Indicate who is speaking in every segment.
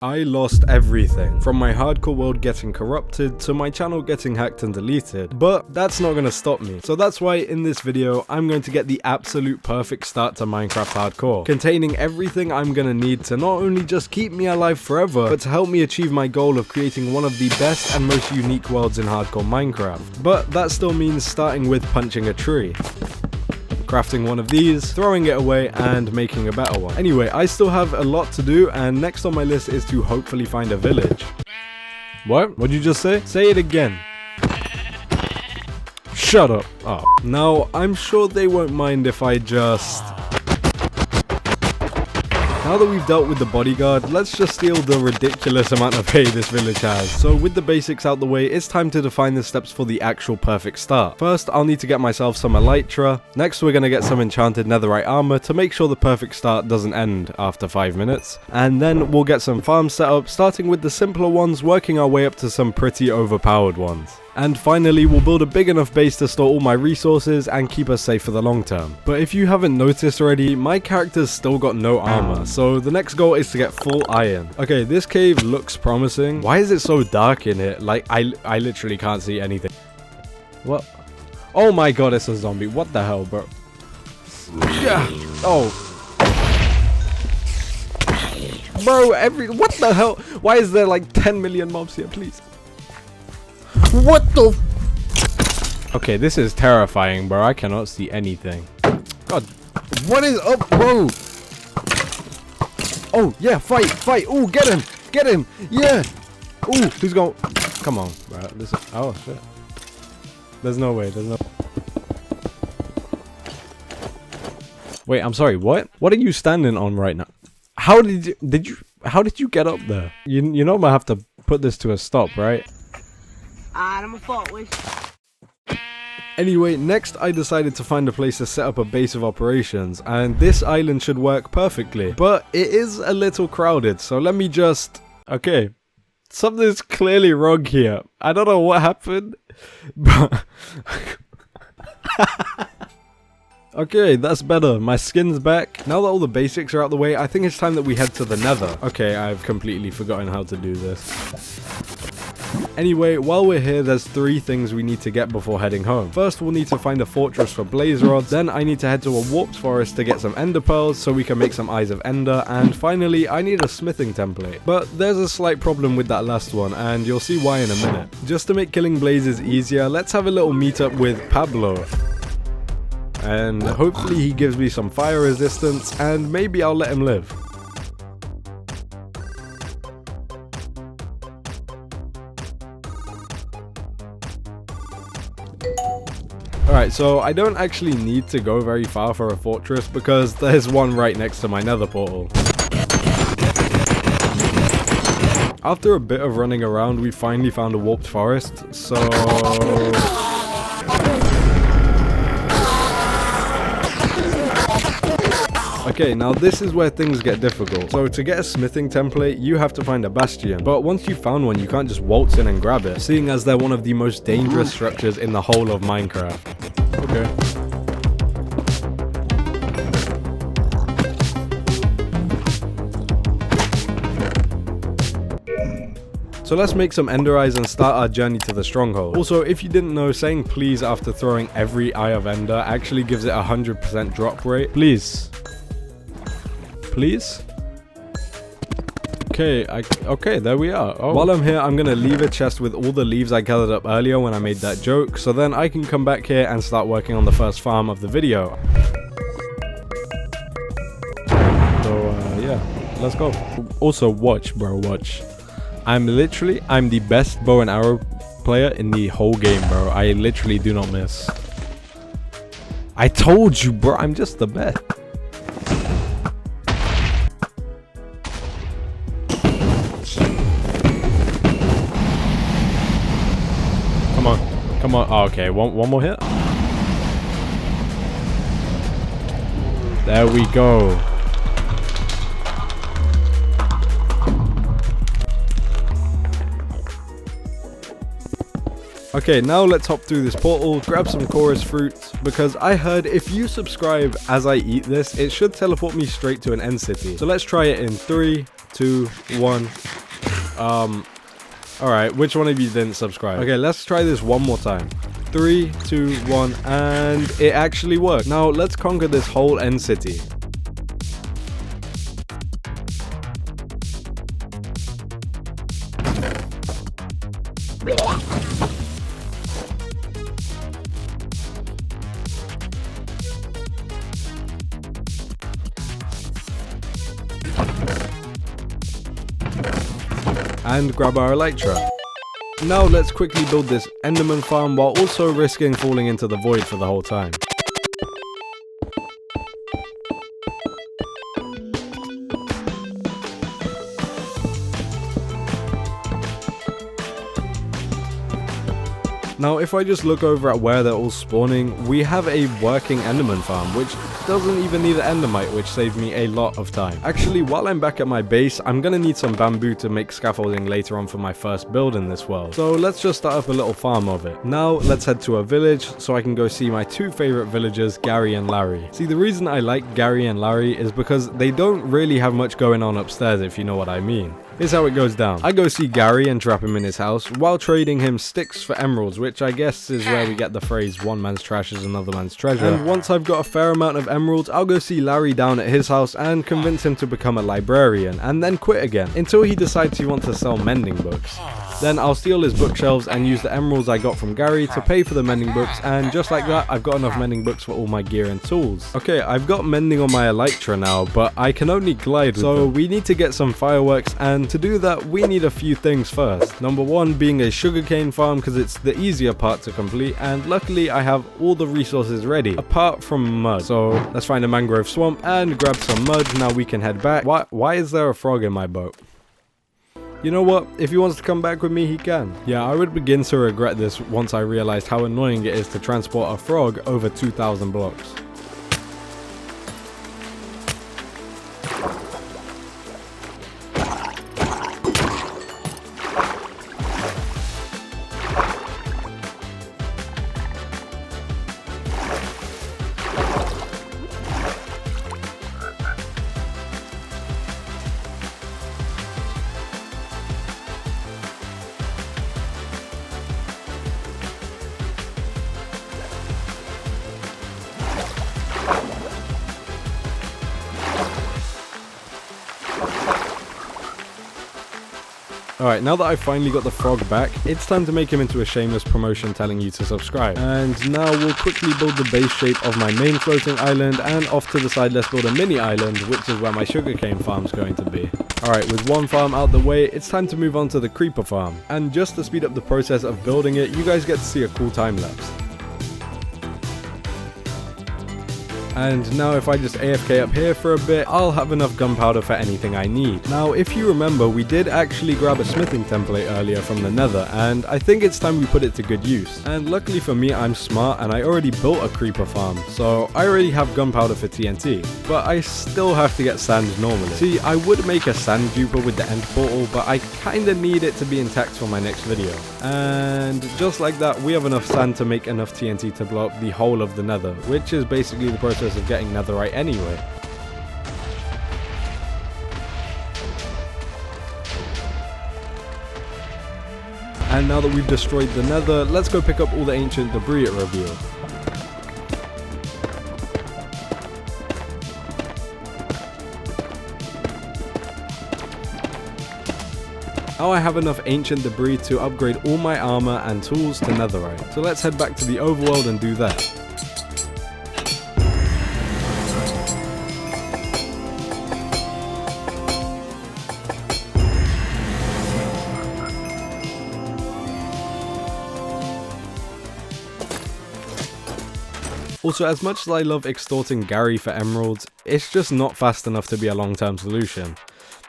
Speaker 1: I lost everything, from my hardcore world getting corrupted to my channel getting hacked and deleted, but that's not gonna stop me. So that's why in this video, I'm going to get the absolute perfect start to Minecraft Hardcore, containing everything I'm gonna need to not only just keep me alive forever, but to help me achieve my goal of creating one of the best and most unique worlds in hardcore Minecraft. But that still means starting with punching a tree, crafting one of these, throwing it away, and making a better one. Anyway, I still have a lot to do, and next on my list is to hopefully find a village. What? What'd you just say? Say it again. Shut up. Oh. Now, I'm sure they won't mind if I just... Now that we've dealt with the bodyguard, let's just steal the ridiculous amount of hay this village has. So with the basics out the way, it's time to define the steps for the actual perfect start. First, I'll need to get myself some elytra. Next, we're going to get some enchanted netherite armor to make sure the perfect start doesn't end after 5 minutes. And then we'll get some farms set up, starting with the simpler ones, working our way up to some pretty overpowered ones. And finally, we'll build a big enough base to store all my resources and keep us safe for the long term. But if you haven't noticed already, my character's still got no armor, so the next goal is to get full iron. Okay, this cave looks promising. Why is it so dark in here? Like, I literally can't see anything. What? Oh my god, it's a zombie. What the hell, bro? Yeah. Oh. Bro, what the hell? Why is there like 10 million mobs here, please? What the Okay, this is terrifying, bro. I cannot see anything. God, what is up, bro? Oh, yeah, fight. Oh, get him, yeah. Oh, who's going? Come on, bro. This is... Oh, shit. There's no way, Wait, I'm sorry, what? What are you standing on right now? How did you get up there? You know I'm gonna have to put this to a stop, right?
Speaker 2: I'm a fault wish.
Speaker 1: Anyway, next I decided to find a place to set up a base of operations, and this island should work perfectly, but it is a little crowded, so let me just... Okay, something's clearly wrong here. I don't know what happened, but... Okay, that's better. My skin's back. Now that all the basics are out the way, I think it's time that we head to the nether. Okay, I've completely forgotten how to do this. Anyway, while we're here, there's 3 things we need to get before heading home. First, we'll need to find a fortress for blaze rods. Then I need to head to a warped forest to get some ender pearls so we can make some eyes of ender. And finally, I need a smithing template. But there's a slight problem with that last one, and you'll see why in a minute. Just to make killing blazes easier, let's have a little meetup with Pablo. And hopefully he gives me some fire resistance, and maybe I'll let him live. Alright, so I don't actually need to go very far for a fortress because there's one right next to my nether portal. After a bit of running around, we finally found a warped forest, so... Okay, now this is where things get difficult. So to get a smithing template, you have to find a bastion. But once you've found one, you can't just waltz in and grab it, seeing as they're one of the most dangerous structures in the whole of Minecraft. Okay. So let's make some ender eyes and start our journey to the stronghold. Also, if you didn't know, saying please after throwing every eye of ender actually gives it a 100% drop rate. Please. Please? Okay, there we are. Oh. While I'm here, I'm gonna leave a chest with all the leaves I gathered up earlier when I made that joke, so then I can come back here and start working on the first farm of the video. So, yeah, let's go. Also, watch, bro, watch. I'm the best bow and arrow player in the whole game, bro. I literally do not miss. I told you, bro, I'm just the best. Come on. Oh, okay, one more hit. There we go. Okay, now let's hop through this portal, grab some chorus fruits, because I heard if you subscribe as I eat this, it should teleport me straight to an end city. So let's try it in 3, 2, 1. Alright, which one of you didn't subscribe? Okay, let's try this one more time. 3, 2, 1, and it actually worked. Now let's conquer this whole end city. And grab our elytra. Now let's quickly build this Enderman Farm while also risking falling into the void for the whole time. Now if I just look over at where they're all spawning, we have a working Enderman Farm, which doesn't even need an endermite, which saved me a lot of time. Actually, while I'm back at my base, I'm gonna need some bamboo to make scaffolding later on for my first build in this world. So let's just start up a little farm of it. Now let's head to a village so I can go see my two favorite villagers, Gary and Larry. See, the reason I like Gary and Larry is because they don't really have much going on upstairs, if you know what I mean. Here's how it goes down. I go see Gary and trap him in his house while trading him sticks for emeralds, which I guess is where we get the phrase one man's trash is another man's treasure. And once I've got a fair amount of emeralds, I'll go see Larry down at his house and convince him to become a librarian and then quit again until he decides he wants to sell mending books. Then I'll steal his bookshelves and use the emeralds I got from Gary to pay for the mending books, and just like that, I've got enough mending books for all my gear and tools. Okay, I've got mending on my elytra now, but I can only glide with them. We need to get some fireworks, and to do that, we need a few things first. Number one being a sugarcane farm, because it's the easier part to complete, and luckily I have all the resources ready, apart from mud. So let's find a mangrove swamp and grab some mud. Now we can head back. Why is there a frog in my boat? You know what, if he wants to come back with me, he can. Yeah, I would begin to regret this once I realized how annoying it is to transport a frog over 2,000 blocks. Alright, now that I've finally got the frog back, it's time to make him into a shameless promotion telling you to subscribe. And now we'll quickly build the base shape of my main floating island, and off to the side let's build a mini island, which is where my sugarcane farm's going to be. Alright, with one farm out the way, it's time to move on to the creeper farm. And just to speed up the process of building it, you guys get to see a cool time lapse. And now if I just AFK up here for a bit, I'll have enough gunpowder for anything I need. Now if you remember, we did actually grab a smithing template earlier from the nether, and I think it's time we put it to good use. And luckily for me, I'm smart and I already built a creeper farm, so I already have gunpowder for TNT. But I still have to get sand normally. See, I would make a sand duper with the end portal, but I kinda need it to be intact for my next video. And just like that, we have enough sand to make enough TNT to blow up the whole of the nether, which is basically the process of getting netherite anyway. And now that we've destroyed the nether, let's go pick up all the ancient debris it revealed. Now I have enough ancient debris to upgrade all my armor and tools to netherite. So let's head back to the overworld and do that. Also, as much as I love extorting Gary for emeralds, it's just not fast enough to be a long-term solution.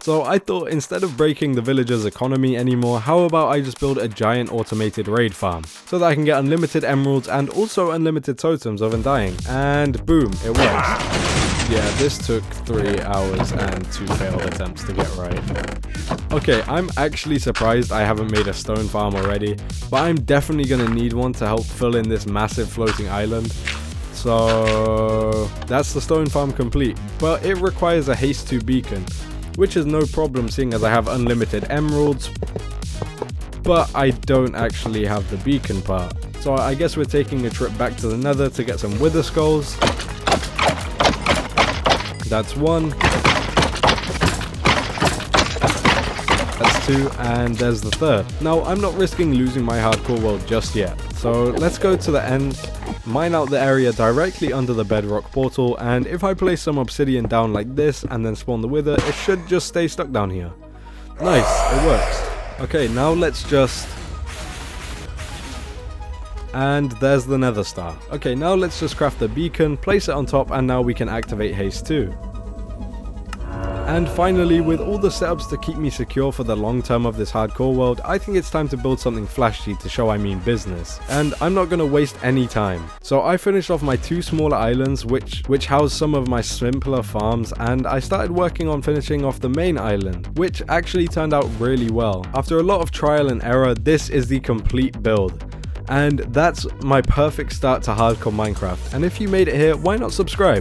Speaker 1: So I thought, instead of breaking the villagers' economy anymore, how about I just build a giant automated raid farm, so that I can get unlimited emeralds and also unlimited totems of undying. And boom, it works. Yeah, this took 3 hours and 2 failed attempts to get right. Okay, I'm actually surprised I haven't made a stone farm already, but I'm definitely gonna need one to help fill in this massive floating island. So that's the stone farm complete, but it requires a haste 2 beacon. which is no problem seeing as I have unlimited emeralds, but I don't actually have the beacon part. So I guess we're taking a trip back to the nether to get some wither skulls. That's one. That's two, and there's the third. Now, I'm not risking losing my hardcore world just yet. So let's go to the end, mine out the area directly under the bedrock portal, and if I place some obsidian down like this and then spawn the wither, it should just stay stuck down here. Nice, it works. Okay, now let's just... And there's the nether star. Okay, now let's just craft the beacon, place it on top, and now we can activate haste too. And finally, with all the setups to keep me secure for the long term of this hardcore world, I think it's time to build something flashy to show I mean business. And I'm not going to waste any time. So I finished off my 2 smaller islands which house some of my simpler farms, and I started working on finishing off the main island, which actually turned out really well. After a lot of trial and error, this is the complete build. And that's my perfect start to hardcore Minecraft. And if you made it here, why not subscribe?